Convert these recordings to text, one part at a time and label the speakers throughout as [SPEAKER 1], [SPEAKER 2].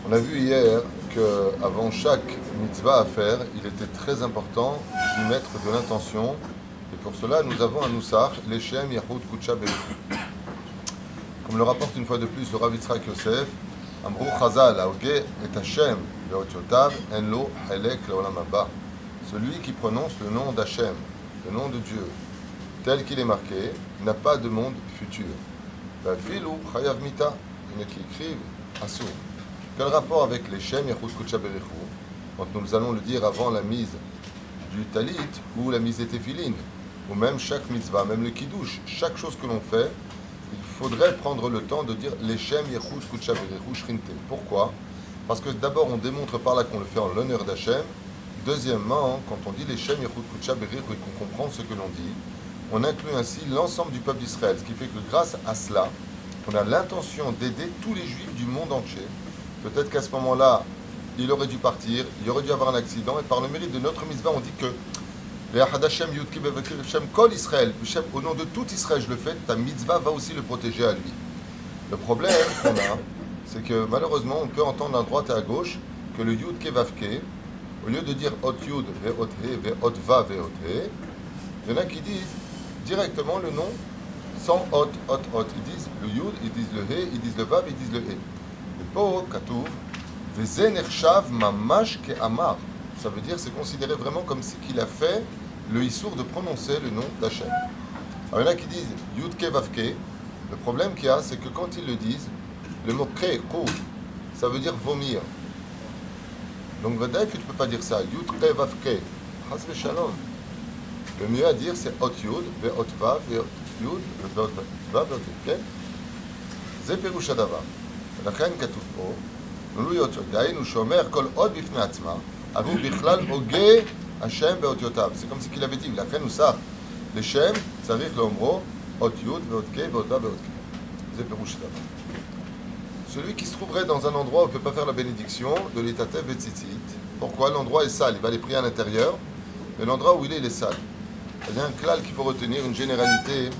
[SPEAKER 1] On a vu hier qu'avant chaque mitzvah à faire, il était très important d'y mettre de l'intention. Et pour cela, nous avons un noussach, l'Eshem Yahud Kutsha Berikhu. Comme le rapporte une fois de plus le Rav Yitzhak Yosef, Amrou Chazal Haoge et Hashem Beotyotav Enlo Helek Leolam Haba. Celui qui prononce le nom d'Hashem, le nom de Dieu, tel qu'il est marqué, n'a pas de monde futur. Filou Chayav Mita, il y en a qui écrivent Assour. Quel rapport avec les Shem Yahud Kutsha Berikhu, quand nous allons le dire avant la mise du talit ou la mise des téphilines, ou même chaque mitzvah, même le kiddush, chaque chose que l'on fait, il faudrait prendre le temps de dire les Shem Yahud Kutsha Berikhu Shrinte. Pourquoi? Parce que d'abord on démontre par là qu'on le fait en l'honneur d'Hachem. Deuxièmement, quand on dit les Shem Yahud Kutsha Berikhu et qu'on comprend ce que l'on dit, on inclut ainsi l'ensemble du peuple d'Israël, ce qui fait que grâce à cela, on a l'intention d'aider tous les juifs du monde entier. Peut-être qu'à ce moment-là, il aurait dû partir, il aurait dû avoir un accident, et par le mérite de notre mitzvah, on dit que Kol Israël, au nom de tout Israël, je le fais, ta mitzvah va aussi le protéger à lui. Le problème qu'on a, c'est que malheureusement, on peut entendre à droite et à gauche que le Yud Kevavke, au lieu de dire Ot Yud, Ve'ot He, Ve'ot Va, Ve'ot He, il y en a qui disent directement le nom sans Ot. Ils disent le Yud, ils disent le He, ils disent le Vav, ils disent le He. Po katuv veze nershav mamash ke'amar. Ça veut dire c'est considéré vraiment comme si qu'il a fait le issour de prononcer le nom d'Hachem. Alors il y en a qui disent yud ke vav ke. Le problème qu'il y a, c'est que quand ils le disent, le mot ke ko, ça veut dire vomir. Donc peut-être que tu peux pas dire ça. Yud ke vav ke. Chas v'shalom. Le mieux à dire c'est ot yud ve'ot vav ve'ot yud ve'ot vav ve'ot ke. זה פירוש הדבר. ולכן כתוב פה, דהיינו שאומר כל עוד בפני עצמה, אבל הוא בכלל הוגה השם באותיותיו. זה כמו qu'il avait dit, לכן נוסח לשם צריך לאומרו אות י' ואות ק' ואות ו' ואות ק'. זה פירוש הדבר. Celui qui se trouverait dans un endroit où il ne peut pas faire la bénédiction de l'étatev et tzitzit. Pourquoi? L'endroit est sale, il va les prier à l'intérieur, mais l'endroit où il est sale. Il y a un klal qu'il faut retenir, une généralité.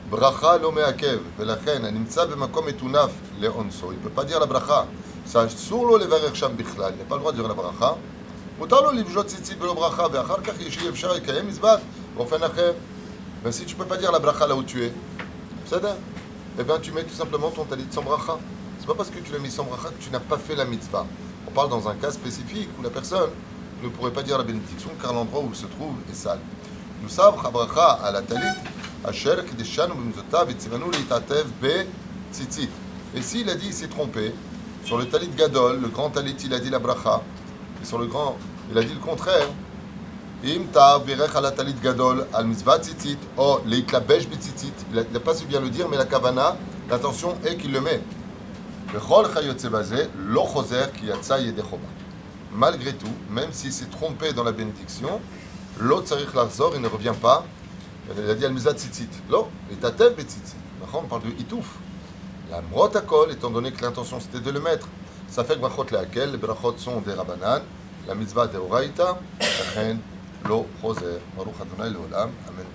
[SPEAKER 1] Bracha lo me'akev, ולכן הנמצא במקום מטונף לאונסו, il ne peut pas dire la bracha, ça אסור לו לברך שם בכלל, il n'a pas le droit de dire la bracha, מותר לו לבזות ציצית בלא ברכה, ואחר כך אפשר לקיים מצוות באופן אחר. Mais si tu ne peux pas dire la bracha là où tu es, בסדר? Eh bien tu mets tout simplement ton talit sans bracha. C'est pas parce que tu l'as mis sans bracha que tu n'as pas fait la mitzvah. On parle dans un cas spécifique où la personne ne pourrait pas dire la bénédiction car l'endroit où il se trouve est sale. Nous savons bracha à la talit. Et s'il a dit, il s'est trompé, sur le talit gadol, le grand talit, il a dit la bracha, et sur le grand, il a dit le contraire. Il n'a pas su bien le dire, mais la kavana, l'intention est qu'il le met. Malgré tout, même s'il s'est trompé dans la bénédiction, l'autre sarich l'achzor, il ne revient pas. Il a dit al-mizat tzitzit. Non, et tatev betzitzit. On parle de itouf. La mrot akol, étant donné que l'intention c'était de le mettre, ça fait que brachot lehakel, les brachot sont des rabanan, la mitzvah de oraita, la chen lo choser. Baruch Adonai leolam. Amen.